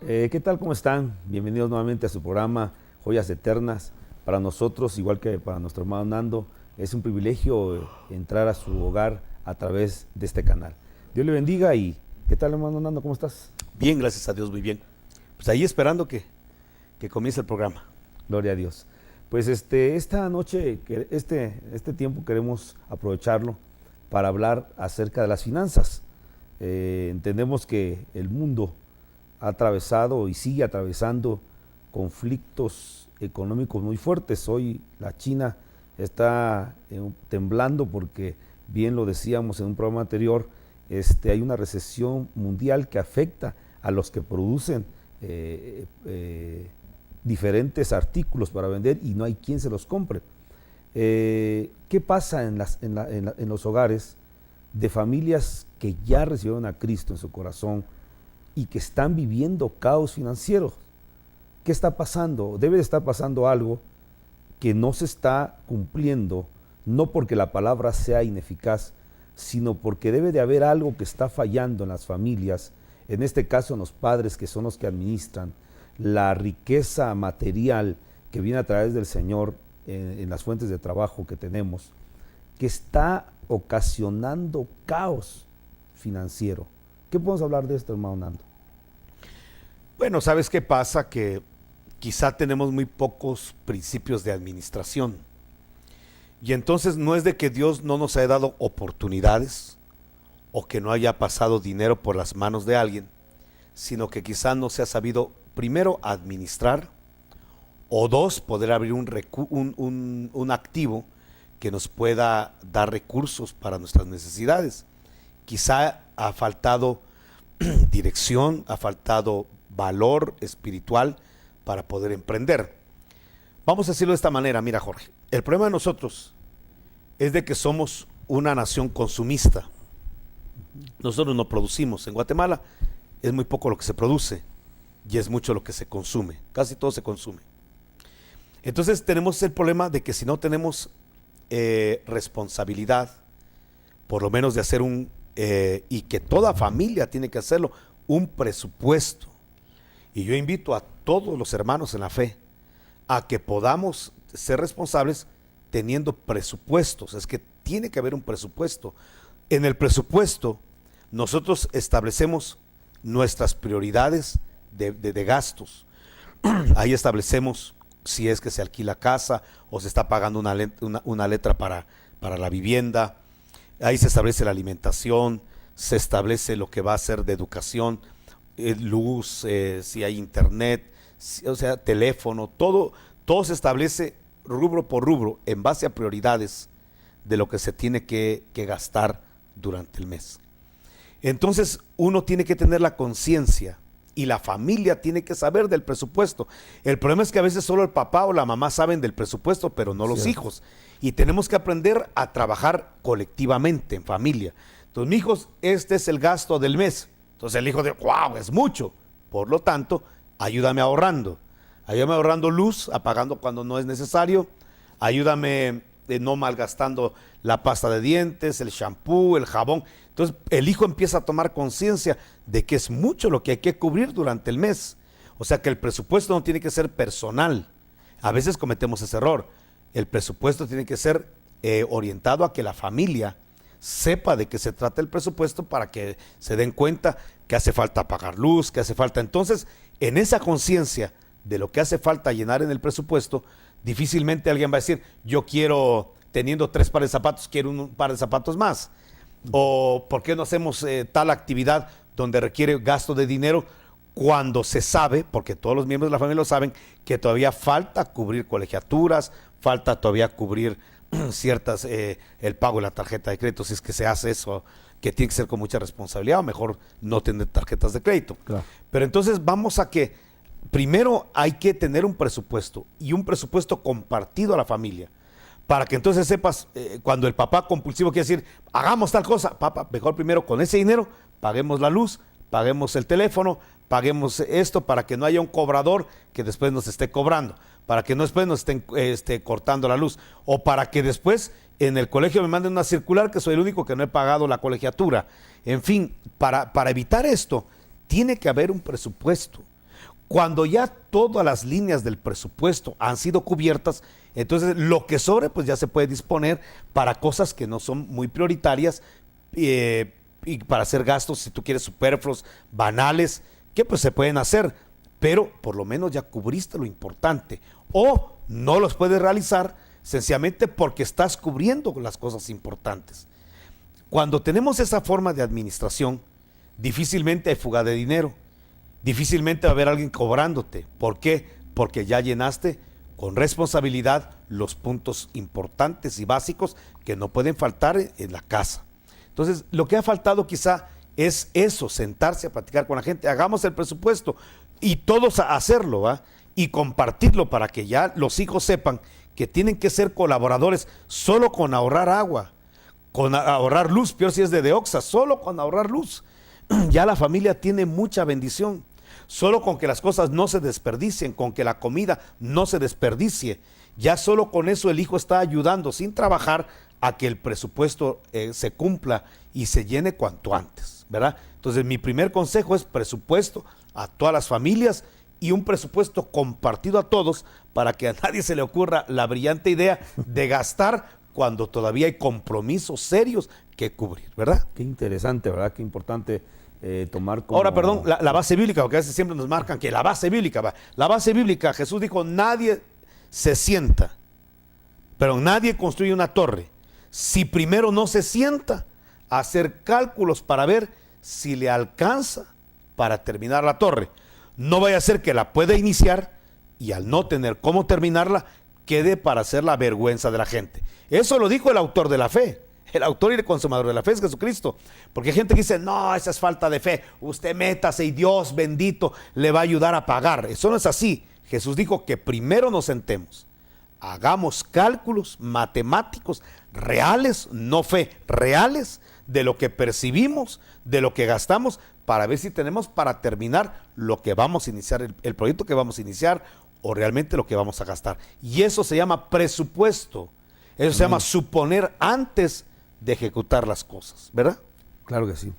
¿Qué tal? ¿Cómo están? Bienvenidos nuevamente a su programa Joyas Eternas. Para nosotros, igual que para nuestro hermano Nando, es un privilegio entrar a su hogar a través de este canal. Dios le bendiga y ¿qué tal, hermano Nando? ¿Cómo estás? Bien, gracias a Dios, muy bien. Pues ahí esperando que comience el programa. Gloria a Dios. Pues esta noche, este tiempo queremos aprovecharlo para hablar acerca de las finanzas. Entendemos que el mundo ha atravesado y sigue atravesando conflictos económicos muy fuertes. Hoy la China está temblando porque, bien lo decíamos en un programa anterior, hay una recesión mundial que afecta a los que producen diferentes artículos para vender y no hay quien se los compre. ¿Qué pasa en los hogares de familias que ya recibieron a Cristo en su corazón y que están viviendo caos financiero? ¿Qué está pasando? Debe de estar pasando algo que no se está cumpliendo, no porque la palabra sea ineficaz, sino porque debe de haber algo que está fallando en las familias, en este caso en los padres, que son los que administran la riqueza material que viene a través del Señor en las fuentes de trabajo que tenemos, que está ocasionando caos financiero. ¿Qué podemos hablar de esto, hermano Nando? Bueno, ¿sabes qué pasa? Que quizá tenemos muy pocos principios de administración. Y entonces no es de que Dios no nos haya dado oportunidades o que no haya pasado dinero por las manos de alguien, sino que quizá no se ha sabido, primero, administrar, o dos, poder abrir un activo que nos pueda dar recursos para nuestras necesidades. Quizá ha faltado dirección, ha faltado valor espiritual para poder emprender. Vamos a decirlo de esta manera. Mira, Jorge, el problema de nosotros es de que somos una nación consumista. Nosotros no producimos. En Guatemala es muy poco lo que se produce y es mucho lo que se consume. Casi todo se consume. Entonces tenemos el problema de que si no tenemos responsabilidad, por lo menos de hacer y que toda familia tiene que hacerlo, un presupuesto. Y yo invito a todos los hermanos en la fe a que podamos ser responsables teniendo presupuestos. Es que tiene que haber un presupuesto. En el presupuesto nosotros establecemos nuestras prioridades de gastos. Ahí establecemos si es que se alquila casa o se está pagando una letra para la vivienda. Ahí se establece la alimentación, se establece lo que va a ser de educación, luz, si hay internet, o sea, teléfono, todo se establece rubro por rubro en base a prioridades de lo que se tiene que gastar durante el mes. Entonces uno tiene que tener la conciencia y la familia tiene que saber del presupuesto. El problema es que a veces solo el papá o la mamá saben del presupuesto, pero no los hijos. Y tenemos que aprender a trabajar colectivamente en familia. Entonces, mis hijos, este es el gasto del mes. Entonces el hijo dice, wow, es mucho. Por lo tanto, ayúdame ahorrando. Ayúdame ahorrando luz, apagando cuando no es necesario. Ayúdame no malgastando la pasta de dientes, el shampoo, el jabón. Entonces el hijo empieza a tomar conciencia de que es mucho lo que hay que cubrir durante el mes. O sea que el presupuesto no tiene que ser personal. A veces cometemos ese error. El presupuesto tiene que ser orientado a que la familia sepa de qué se trata el presupuesto para que se den cuenta que hace falta pagar luz, que hace falta. Entonces, en esa conciencia de lo que hace falta llenar en el presupuesto, difícilmente alguien va a decir, yo quiero, teniendo 3 pares de zapatos, quiero un par de zapatos más. O ¿por qué no hacemos tal actividad donde requiere gasto de dinero cuando se sabe, porque todos los miembros de la familia lo saben, que todavía falta cubrir colegiaturas, falta todavía cubrir ciertas, el pago de la tarjeta de crédito, si es que se hace eso, que tiene que ser con mucha responsabilidad, o mejor no tener tarjetas de crédito. Claro. Pero entonces vamos a que primero hay que tener un presupuesto y un presupuesto compartido a la familia, para que entonces sepas, cuando el papá compulsivo quiere decir, hagamos tal cosa, papá, mejor primero con ese dinero paguemos la luz, paguemos el teléfono, paguemos esto, para que no haya un cobrador que después nos esté cobrando, para que no después nos estén cortando la luz, o para que después en el colegio me manden una circular que soy el único que no he pagado la colegiatura. En fin, para evitar esto, tiene que haber un presupuesto. Cuando ya todas las líneas del presupuesto han sido cubiertas, entonces lo que sobre pues ya se puede disponer para cosas que no son muy prioritarias, y para hacer gastos, si tú quieres, superfluos, banales, que pues se pueden hacer, pero por lo menos ya cubriste lo importante. O no los puedes realizar sencillamente porque estás cubriendo las cosas importantes. Cuando tenemos esa forma de administración, difícilmente hay fuga de dinero, difícilmente va a haber alguien cobrándote. ¿Por qué? Porque ya llenaste con responsabilidad los puntos importantes y básicos que no pueden faltar en la casa. Entonces, lo que ha faltado quizá es eso, sentarse a platicar con la gente. Hagamos el presupuesto y todos a hacerlo, ¿va? Y compartirlo para que ya los hijos sepan que tienen que ser colaboradores solo con ahorrar agua, con ahorrar luz, peor si es de Oxa, solo con ahorrar luz. Ya la familia tiene mucha bendición. Solo con que las cosas no se desperdicien, con que la comida no se desperdicie, ya solo con eso el hijo está ayudando sin trabajar a que el presupuesto se cumpla y se llene cuanto antes, ¿verdad? Entonces mi primer consejo es presupuesto a todas las familias y un presupuesto compartido a todos para que a nadie se le ocurra la brillante idea de gastar cuando todavía hay compromisos serios que cubrir, ¿verdad? Qué interesante, ¿verdad? Qué importante tomar como... Ahora, perdón, la base bíblica, porque a veces siempre nos marcan que la base bíblica, Jesús dijo, nadie se sienta, pero nadie construye una torre si primero no se sienta a hacer cálculos para ver si le alcanza para terminar la torre. No vaya a ser que la pueda iniciar y al no tener cómo terminarla, quede para hacer la vergüenza de la gente. Eso lo dijo el autor de la fe. El autor y el consumador de la fe es Jesucristo. Porque hay gente que dice, no, esa es falta de fe. Usted métase y Dios bendito le va a ayudar a pagar. Eso no es así. Jesús dijo que primero nos sentemos. Hagamos cálculos matemáticos reales, no fe, reales, de lo que percibimos, de lo que gastamos, para ver si tenemos para terminar lo que vamos a iniciar, el proyecto que vamos a iniciar, o realmente lo que vamos a gastar. Y eso se llama presupuesto. Eso se llama suponer antes de ejecutar las cosas, ¿verdad? Claro que sí.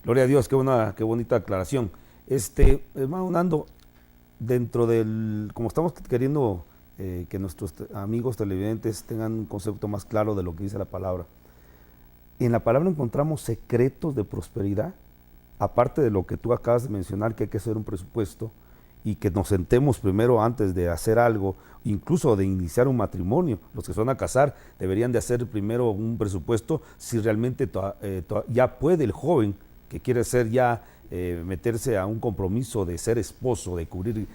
Gloria a Dios, qué bonita aclaración. Hermano Nando, dentro del, como estamos queriendo que nuestros amigos televidentes tengan un concepto más claro de lo que dice la palabra, en la palabra encontramos secretos de prosperidad, aparte de lo que tú acabas de mencionar, que hay que hacer un presupuesto y que nos sentemos primero antes de hacer algo, incluso de iniciar un matrimonio. Los que se van a casar deberían de hacer primero un presupuesto si realmente ya puede el joven que quiere ser ya meterse a un compromiso de ser esposo, de cubrir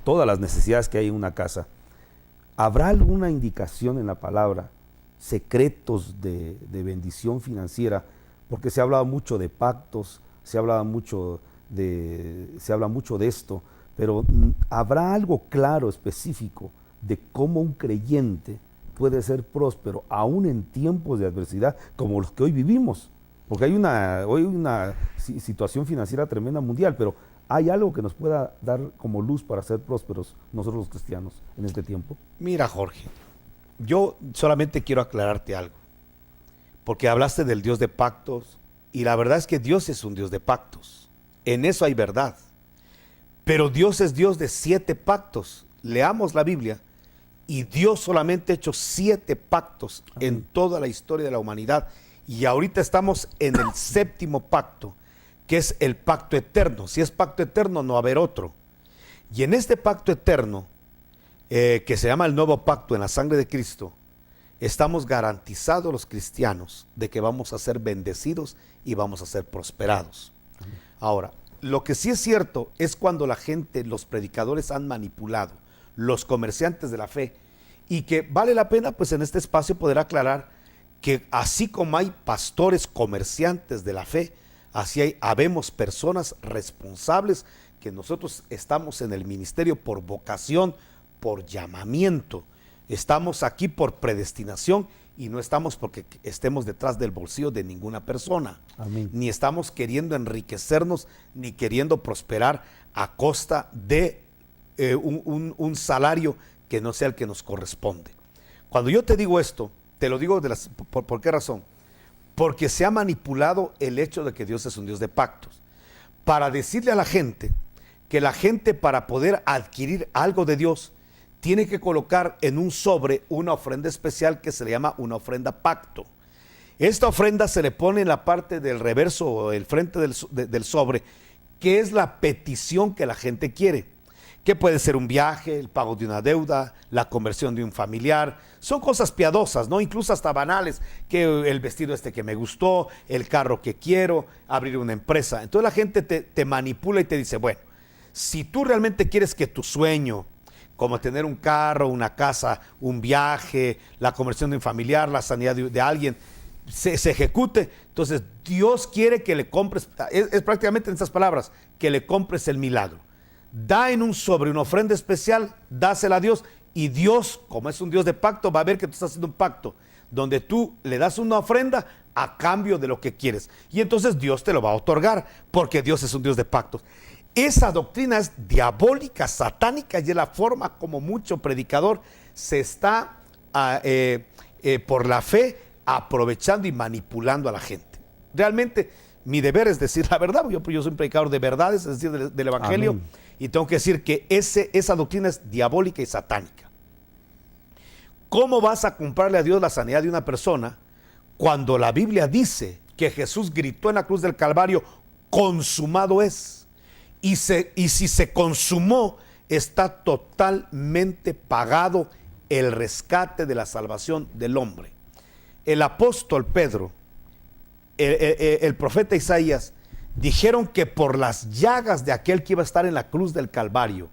todas las necesidades que hay en una casa. ¿Habrá alguna indicación en la palabra, secretos de bendición financiera? Porque se ha hablado mucho de pactos, se habla mucho de esto, pero ¿habrá algo claro, específico, de cómo un creyente puede ser próspero aún en tiempos de adversidad como los que hoy vivimos? Porque hay hoy una situación financiera tremenda mundial, pero ¿hay algo que nos pueda dar como luz para ser prósperos nosotros los cristianos en este tiempo? Mira, Jorge, yo solamente quiero aclararte algo, porque hablaste del Dios de pactos, y la verdad es que Dios es un Dios de pactos. En eso hay verdad. Pero Dios es Dios de 7 pactos. Leamos la Biblia y Dios solamente ha hecho 7 pactos en toda la historia de la humanidad. Y ahorita estamos en el 7º pacto, que es el pacto eterno. Si es pacto eterno, no va a haber otro. Y en este pacto eterno, que se llama el nuevo pacto en la sangre de Cristo, estamos garantizados los cristianos de que vamos a ser bendecidos y vamos a ser prosperados. Ahora, lo que sí es cierto es cuando la gente, los predicadores han manipulado, los comerciantes de la fe, y que vale la pena pues en este espacio poder aclarar que así como hay pastores comerciantes de la fe, así habemos personas responsables que nosotros estamos en el ministerio por vocación, por llamamiento, estamos aquí por predestinación y no estamos porque estemos detrás del bolsillo de ninguna persona. Amén. Ni estamos queriendo enriquecernos, ni queriendo prosperar a costa de un salario que no sea el que nos corresponde. Cuando yo te digo esto, te lo digo ¿por qué razón? Porque se ha manipulado el hecho de que Dios es un Dios de pactos, para decirle a la gente que la gente, para poder adquirir algo de Dios, tiene que colocar en un sobre una ofrenda especial que se le llama una ofrenda pacto. Esta ofrenda se le pone en la parte del reverso o el frente del sobre, que es la petición que la gente quiere, que puede ser un viaje, el pago de una deuda, la conversión de un familiar. Son cosas piadosas, ¿no? Incluso hasta banales, que el vestido que me gustó, el carro que quiero, abrir una empresa. Entonces la gente te manipula y te dice, bueno, si tú realmente quieres que tu sueño, como tener un carro, una casa, un viaje, la conversión de un familiar, la sanidad de alguien, se ejecute, entonces Dios quiere que le compres, es prácticamente en estas palabras, que le compres el milagro. Da en un sobre una ofrenda especial, dásela a Dios, y Dios, como es un Dios de pacto, va a ver que tú estás haciendo un pacto donde tú le das una ofrenda a cambio de lo que quieres, y entonces Dios te lo va a otorgar, porque Dios es un Dios de pactos. Esa doctrina es diabólica, satánica, y es la forma como mucho predicador se está por la fe aprovechando y manipulando a la gente. Realmente mi deber es decir la verdad. Yo soy un predicador de verdades, es decir, del evangelio. Amén. Y tengo que decir que esa doctrina es diabólica y satánica. ¿Cómo vas a comprarle a Dios la sanidad de una persona cuando la Biblia dice que Jesús gritó en la cruz del Calvario, consumado es? Y si se consumó, está totalmente pagado el rescate de la salvación del hombre. El apóstol Pedro, el profeta Isaías, dijeron que por las llagas de aquel que iba a estar en la cruz del Calvario,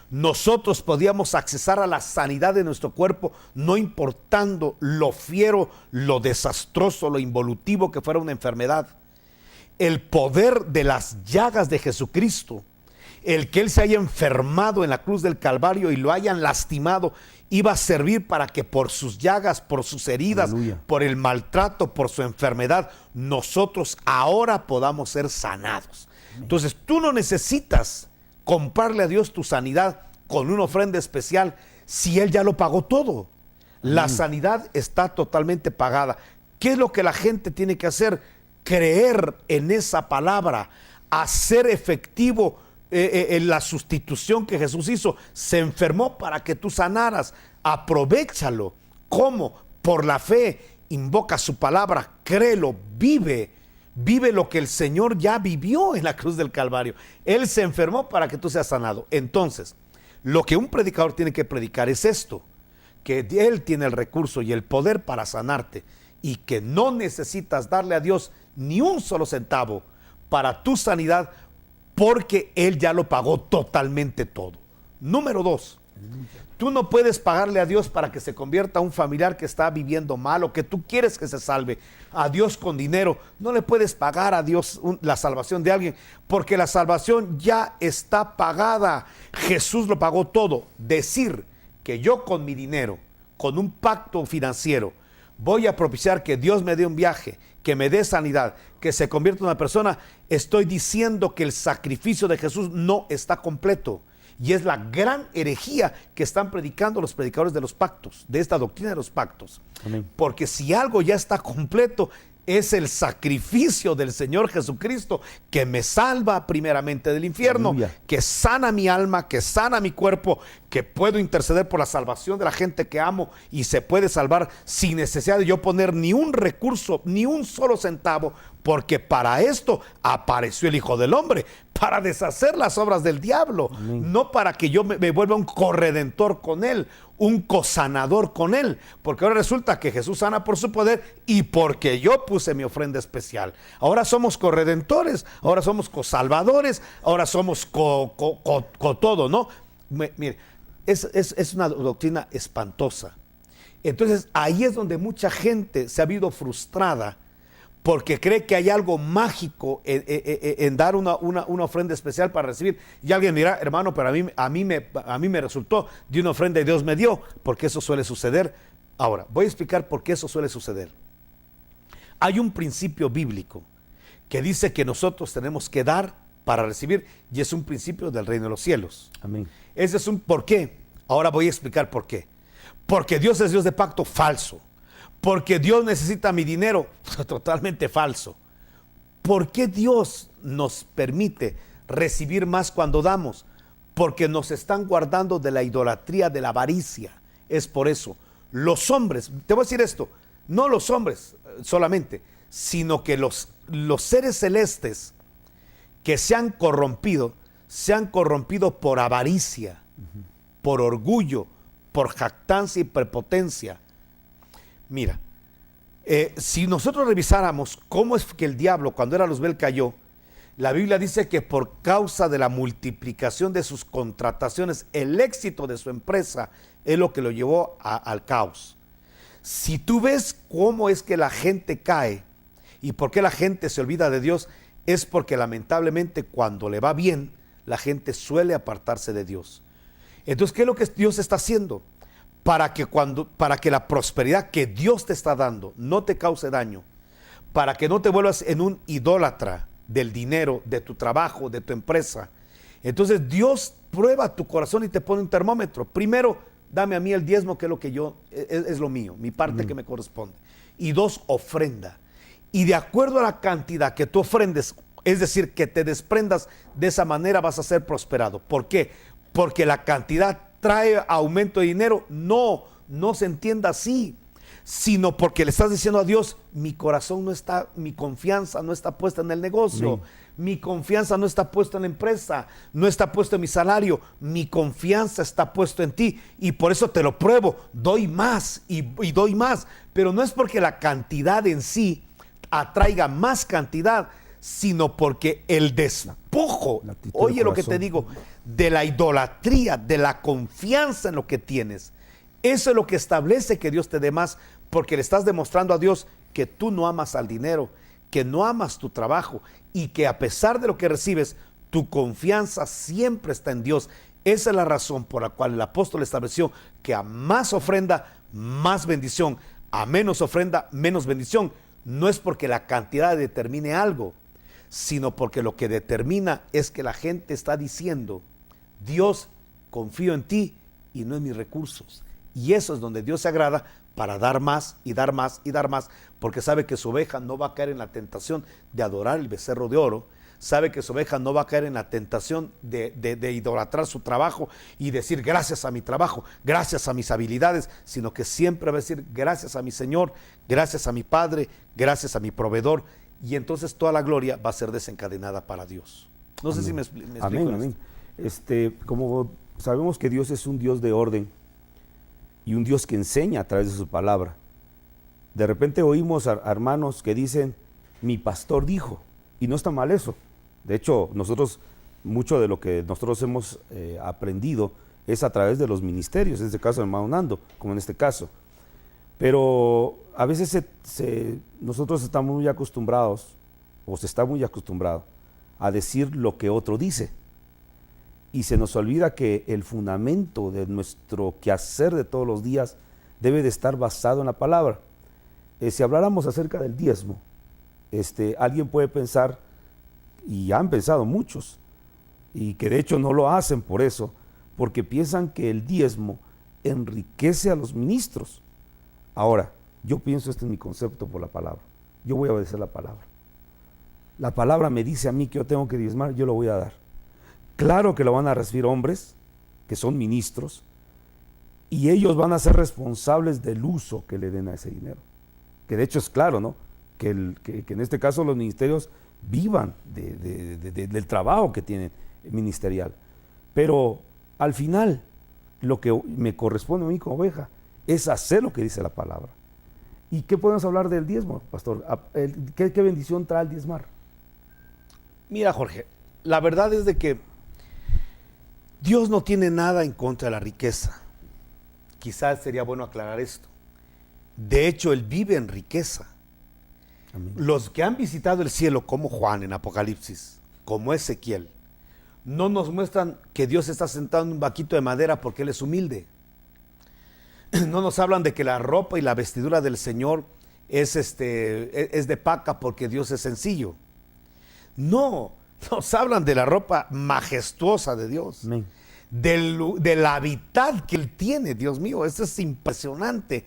nosotros podíamos accesar a la sanidad de nuestro cuerpo, no importando lo fiero, lo desastroso, lo involutivo que fuera una enfermedad. El poder de las llagas de Jesucristo, el que Él se haya enfermado en la cruz del Calvario y lo hayan lastimado, iba a servir para que por sus llagas, por sus heridas, aleluya, por el maltrato, por su enfermedad, nosotros ahora podamos ser sanados. Entonces tú no necesitas comprarle a Dios tu sanidad con una ofrenda especial si Él ya lo pagó todo. La sanidad está totalmente pagada. ¿Qué es lo que la gente tiene que hacer? Creer en esa palabra, hacer efectivo en la sustitución que Jesús hizo. Se enfermó para que tú sanaras. Aprovechalo. ¿Cómo? Por la fe. Invoca su palabra, créelo, vive lo que el Señor ya vivió en la cruz del Calvario. Él se enfermó para que tú seas sanado. Entonces, lo que un predicador tiene que predicar es esto, que Él tiene el recurso y el poder para sanarte, y que no necesitas darle a Dios ni un solo centavo para tu sanidad, porque Él ya lo pagó totalmente todo. Número 2, tú no puedes pagarle a Dios para que se convierta a un familiar que está viviendo mal o que tú quieres que se salve. A Dios con dinero. No le puedes pagar a Dios la salvación de alguien, porque la salvación ya está pagada. Jesús lo pagó todo. Decir que yo con mi dinero, con un pacto financiero, voy a propiciar que Dios me dé un viaje, que me dé sanidad, que se convierta en una persona, estoy diciendo que el sacrificio de Jesús no está completo. Y es la gran herejía que están predicando los predicadores de los pactos, de esta doctrina de los pactos. Amén. Porque si algo ya está completo, es el sacrificio del Señor Jesucristo, que me salva primeramente del infierno, aleluya, que sana mi alma, que sana mi cuerpo, que puedo interceder por la salvación de la gente que amo y se puede salvar sin necesidad de yo poner ni un recurso, ni un solo centavo, porque para esto apareció el Hijo del Hombre, para deshacer las obras del diablo. Amén. No para que yo me vuelva un corredentor con Él, un cosanador con Él, porque ahora resulta que Jesús sana por su poder y porque yo puse mi ofrenda especial. Ahora somos corredentores, ahora somos cosalvadores, ahora somos todo, ¿no? Mire, es una doctrina espantosa. Entonces ahí es donde mucha gente se ha visto frustrada, porque cree que hay algo mágico en dar una ofrenda especial para recibir. Y alguien dirá, hermano, pero a mí me resultó de una ofrenda y Dios me dio, porque eso suele suceder. Ahora, voy a explicar por qué eso suele suceder. Hay un principio bíblico que dice que nosotros tenemos que dar para recibir, y es un principio del reino de los cielos. Amén. Ese es un por qué. Ahora voy a explicar por qué. Porque Dios es Dios de pacto, falso. Porque Dios necesita mi dinero, totalmente falso. ¿Por qué Dios nos permite recibir más cuando damos, porque nos están guardando de la idolatría, de la avaricia. Es por eso. Los hombres, te voy a decir esto, no los hombres solamente, sino que los seres celestes que se han corrompido por avaricia, por orgullo, por jactancia y prepotencia. Mira, si nosotros revisáramos cómo es que el diablo, cuando era Luzbel, cayó, la Biblia dice que por causa de la multiplicación de sus contrataciones, el éxito de su empresa es lo que lo llevó al caos. Si tú ves cómo es que la gente cae y por qué la gente se olvida de Dios, es porque lamentablemente cuando le va bien, la gente suele apartarse de Dios. Entonces, ¿qué es lo que Dios está haciendo? Para que la prosperidad que Dios te está dando no te cause daño, para que no te vuelvas en un idólatra del dinero, de tu trabajo, de tu empresa. Entonces Dios prueba tu corazón y te pone un termómetro. Primero, dame a mí el diezmo, que es lo que es lo mío, mi parte que me corresponde. Y 2, ofrenda. Y de acuerdo a la cantidad que tú ofrendes, es decir, que te desprendas, de esa manera vas a ser prosperado. ¿Por qué? Porque la cantidad trae aumento de dinero. No se entienda así, sino porque le estás diciendo a Dios, mi corazón no está, mi confianza no está puesta en el negocio, mi confianza no está puesta en la empresa, no está puesta en mi salario, mi confianza está puesta en ti, y por eso te lo pruebo, doy más y doy más, pero no es porque la cantidad en sí atraiga más cantidad, sino porque el despojo, oye lo que te digo, de la idolatría, de la confianza en lo que tienes, eso es lo que establece que Dios te dé más, porque le estás demostrando a Dios que tú no amas al dinero, que no amas tu trabajo, y que a pesar de lo que recibes, tu confianza siempre está en Dios. Esa es la razón por la cual el apóstol estableció que a más ofrenda, más bendición, a menos ofrenda, menos bendición. No es porque la cantidad determine algo, sino porque lo que determina es que la gente está diciendo, Dios, confío en ti y no en mis recursos. Y eso es donde Dios se agrada, para dar más y dar más y dar más, porque sabe que su oveja no va a caer en la tentación de adorar el becerro de oro, sabe que su oveja no va a caer en la tentación de idolatrar su trabajo y decir gracias a mi trabajo, gracias a mis habilidades, sino que siempre va a decir gracias a mi Señor, gracias a mi Padre, gracias a mi proveedor, y entonces toda la gloria va a ser desencadenada para Dios. No sé si me explico. Amén. Como sabemos que Dios es un Dios de orden y un Dios que enseña a través de su palabra. De repente oímos a hermanos que dicen, mi pastor dijo, y no está mal eso. De hecho, mucho de lo que nosotros hemos aprendido es a través de los ministerios, en este caso hermano Nando, como en este caso. Pero a veces nosotros estamos muy acostumbrados, o se está muy acostumbrado, a decir lo que otro dice. Y se nos olvida que el fundamento de nuestro quehacer de todos los días debe de estar basado en la palabra. Si habláramos acerca del diezmo, alguien puede pensar, y han pensado muchos, y que de hecho no lo hacen por eso, porque piensan que el diezmo enriquece a los ministros. Ahora, yo pienso, este es mi concepto por la palabra, yo voy a obedecer la palabra. La palabra me dice a mí que yo tengo que diezmar, yo lo voy a dar. Claro que lo van a recibir hombres que son ministros y ellos van a ser responsables del uso que le den a ese dinero. Que de hecho es claro, ¿no? Que en este caso los ministerios vivan del trabajo que tienen ministerial. Pero al final, lo que me corresponde a mí como oveja es hacer lo que dice la palabra. ¿Y qué podemos hablar del diezmo, pastor? ¿Qué bendición trae el diezmar? Mira, Jorge, la verdad es de que Dios no tiene nada en contra de la riqueza. Quizás sería bueno aclarar esto. De hecho, Él vive en riqueza. Amén. Los que han visitado el cielo, como Juan en Apocalipsis, como Ezequiel, no nos muestran que Dios está sentado en un banquito de madera porque Él es humilde. No nos hablan de que la ropa y la vestidura del Señor es de paca porque Dios es sencillo. No, nos hablan de la ropa majestuosa de Dios, de la habitat que Él tiene. Dios mío, esto es impresionante.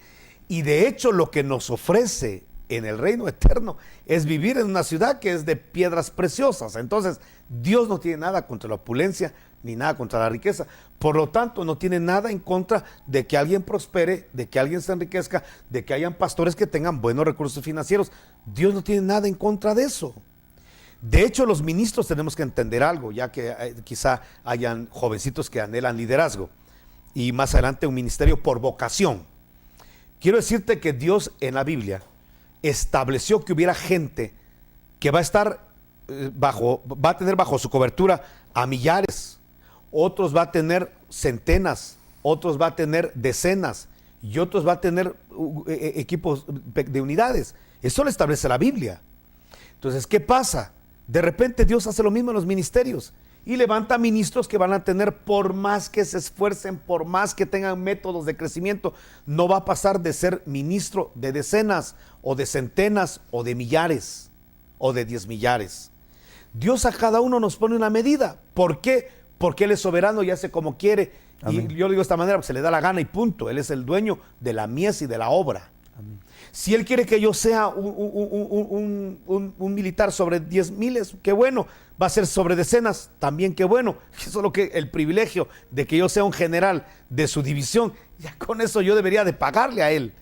Y de hecho lo que nos ofrece en el reino eterno es vivir en una ciudad que es de piedras preciosas. Entonces, Dios no tiene nada contra la opulencia ni nada contra la riqueza. Por lo tanto, no tiene nada en contra de que alguien prospere, de que alguien se enriquezca, de que hayan pastores que tengan buenos recursos financieros. Dios no tiene nada en contra de eso. De hecho, los ministros tenemos que entender algo, ya que quizá hayan jovencitos que anhelan liderazgo y más adelante un ministerio por vocación. Quiero decirte que Dios en la Biblia estableció que hubiera gente que va a estar va a tener bajo su cobertura a millares, otros va a tener centenas, otros va a tener decenas y otros va a tener equipos de unidades. Eso lo establece la Biblia. Entonces, ¿qué pasa? De repente Dios hace lo mismo en los ministerios y levanta ministros que van a tener, por más que se esfuercen, por más que tengan métodos de crecimiento, no va a pasar de ser ministro de decenas o de centenas o de millares o de 10 millares. Dios a cada uno nos pone una medida. ¿Por qué? Porque Él es soberano y hace como quiere. Amén. Y yo lo digo de esta manera, pues se le da la gana y punto. Él es el dueño de la mies y de la obra. Amén. Si Él quiere que yo sea un militar sobre 10,000, qué bueno. Va a ser sobre decenas, también qué bueno. Eso es lo que el privilegio de que yo sea un general de su división. Ya con eso yo debería de pagarle a Él.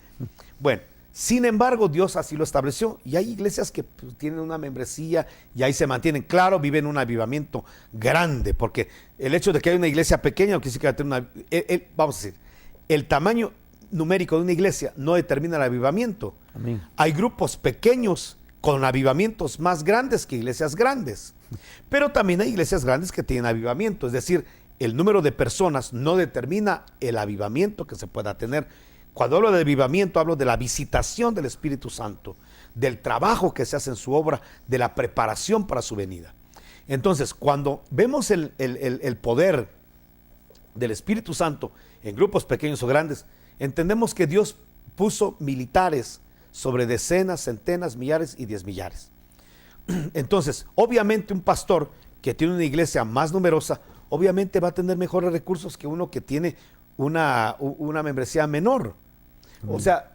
Bueno, sin embargo, Dios así lo estableció. Y hay iglesias que pues, tienen una membresía y ahí se mantienen. Claro, viven un avivamiento grande, porque el hecho de que haya una iglesia pequeña no quiere decir que va a tener vamos a decir, el tamaño numérico de una iglesia no determina el avivamiento. Amén. Hay grupos pequeños con avivamientos más grandes que iglesias grandes, pero también hay iglesias grandes que tienen avivamiento, es decir, el número de personas no determina el avivamiento que se pueda tener. Cuando hablo de avivamiento, hablo de la visitación del Espíritu Santo, del trabajo que se hace en su obra, de la preparación para su venida. Entonces, cuando vemos el poder del Espíritu Santo en grupos pequeños o grandes, entendemos que Dios puso militares sobre decenas, centenas, millares y 10 millares. Entonces, obviamente un pastor que tiene una iglesia más numerosa, obviamente va a tener mejores recursos que uno que tiene una membresía menor. O sea,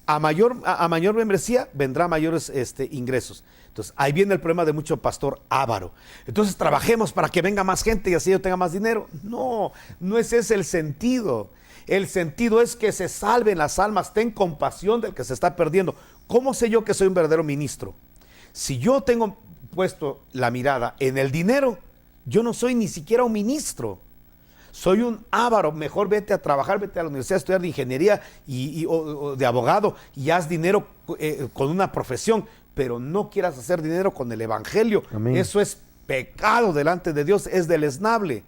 a mayor membresía vendrá mayores ingresos. Entonces, ahí viene el problema de mucho pastor avaro. Entonces, trabajemos para que venga más gente y así yo tenga más dinero. No, no ese es el sentido. El sentido es que se salven las almas. Ten compasión del que se está perdiendo. ¿Cómo sé yo que soy un verdadero ministro? Si yo tengo puesto la mirada en el dinero, yo no soy ni siquiera un ministro. Soy un avaro. Mejor vete a trabajar, vete a la universidad a estudiar de ingeniería o de abogado y haz dinero con una profesión, pero no quieras hacer dinero con el evangelio. Amén. Eso es pecado delante de Dios, es deleznable.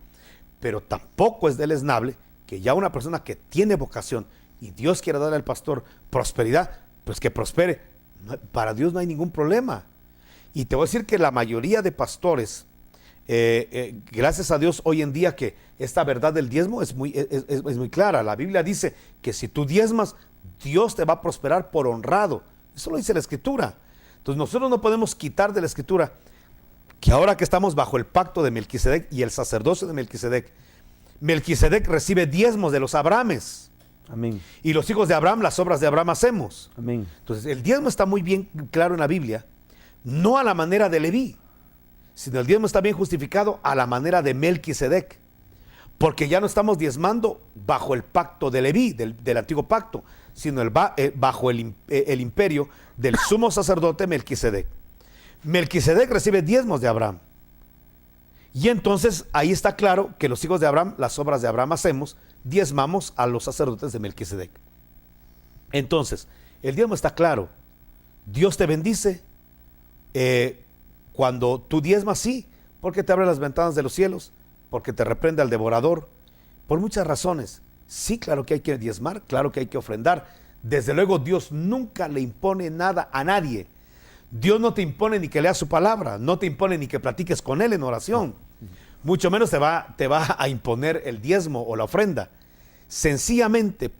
Pero tampoco es deleznable que ya una persona que tiene vocación y Dios quiere darle al pastor prosperidad, pues que prospere. Para Dios no hay ningún problema. Y te voy a decir que la mayoría de pastores, gracias a Dios hoy en día que esta verdad del diezmo es muy clara. La Biblia dice que si tú diezmas, Dios te va a prosperar por honrado. Eso lo dice la Escritura. Entonces nosotros no podemos quitar de la Escritura que ahora que estamos bajo el pacto de Melquisedec y el sacerdocio de Melquisedec, Melquisedec recibe diezmos de los Abrahames. Amén. Y los hijos de Abraham, las obras de Abraham hacemos. Amén. Entonces el diezmo está muy bien claro en la Biblia, no a la manera de Leví, sino el diezmo está bien justificado a la manera de Melquisedec, porque ya no estamos diezmando bajo el pacto de Leví, del antiguo pacto, sino bajo el imperio del sumo sacerdote Melquisedec. Melquisedec recibe diezmos de Abraham. Y entonces ahí está claro que los hijos de Abraham, las obras de Abraham hacemos, diezmamos a los sacerdotes de Melquisedec. Entonces, el diezmo está claro. Dios te bendice cuando tú diezmas, sí, porque te abre las ventanas de los cielos, porque te reprende al devorador, por muchas razones. Sí, claro que hay que diezmar, claro que hay que ofrendar. Desde luego, Dios nunca le impone nada a nadie. Dios no te impone ni que leas su palabra, no te impone ni que platiques con Él en oración. Mucho menos te va a imponer el diezmo o la ofrenda. Sencillamente,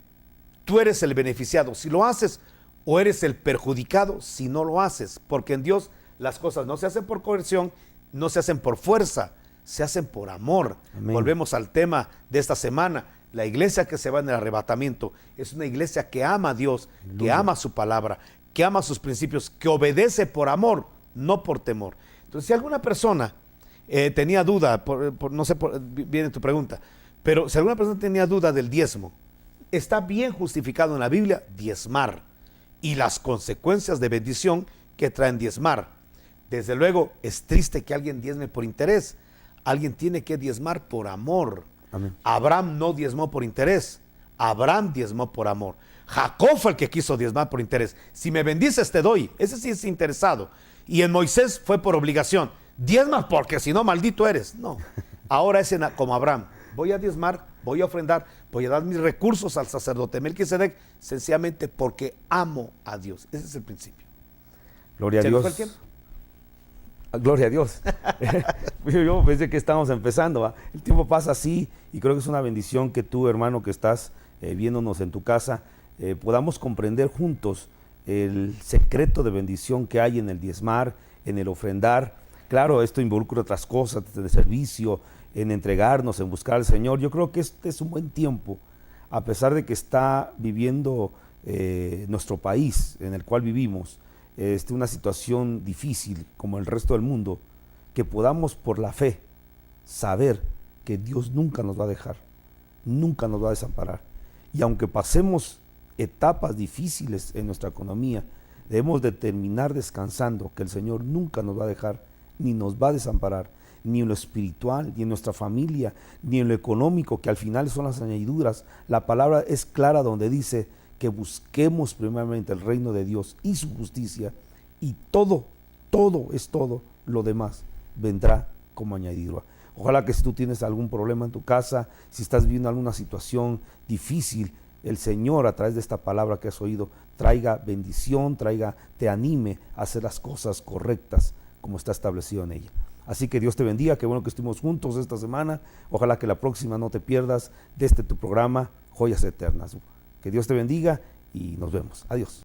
tú eres el beneficiado si lo haces, o eres el perjudicado si no lo haces, porque en Dios las cosas no se hacen por coerción, no se hacen por fuerza, se hacen por amor. Amén. Volvemos al tema de esta semana. La iglesia que se va en el arrebatamiento es una iglesia que ama a Dios, que ama su palabra, que ama sus principios, que obedece por amor, no por temor. Entonces, si alguna persona tenía duda, no sé, viene tu pregunta, pero si alguna persona tenía duda del diezmo, está bien justificado en la Biblia diezmar y las consecuencias de bendición que traen diezmar. Desde luego, es triste que alguien diezme por interés. Alguien tiene que diezmar por amor. Amén. Abraham no diezmó por interés, Abraham diezmó por amor. Jacob fue el que quiso diezmar por interés. Si me bendices te doy, ese sí es interesado. Y en Moisés fue por obligación. Diezma porque si no maldito eres. No, ahora es como Abraham. Voy a diezmar, voy a ofrendar, voy a dar mis recursos al sacerdote Melquisedec, sencillamente porque amo a Dios. Ese es el principio. Gloria a ¿Se nos fue el Dios. tiempo? Gloria a Dios. Yo pensé que estamos empezando, ¿va? El tiempo pasa así y creo que es una bendición que tú, hermano, que estás viéndonos en tu casa, podamos comprender juntos el secreto de bendición que hay en el diezmar, en el ofrendar. Claro, esto involucra otras cosas, de servicio, en entregarnos, en buscar al Señor. Yo creo que este es un buen tiempo, a pesar de que está viviendo nuestro país en el cual vivimos, una situación difícil como el resto del mundo, que podamos por la fe saber que Dios nunca nos va a dejar, nunca nos va a desamparar. Y aunque pasemos etapas difíciles en nuestra economía, debemos de terminar descansando que el Señor nunca nos va a dejar, ni nos va a desamparar, ni en lo espiritual, ni en nuestra familia, ni en lo económico, que al final son las añadiduras. La palabra es clara donde dice que busquemos primeramente el reino de Dios y su justicia, y todo lo demás vendrá como añadidura. Ojalá que si tú tienes algún problema en tu casa, si estás viviendo alguna situación difícil, el Señor, a través de esta palabra que has oído, traiga bendición, te anime a hacer las cosas correctas como está establecido en ella. Así que Dios te bendiga, qué bueno que estuvimos juntos esta semana. Ojalá que la próxima no te pierdas de tu programa Joyas Eternas. Que Dios te bendiga y nos vemos. Adiós.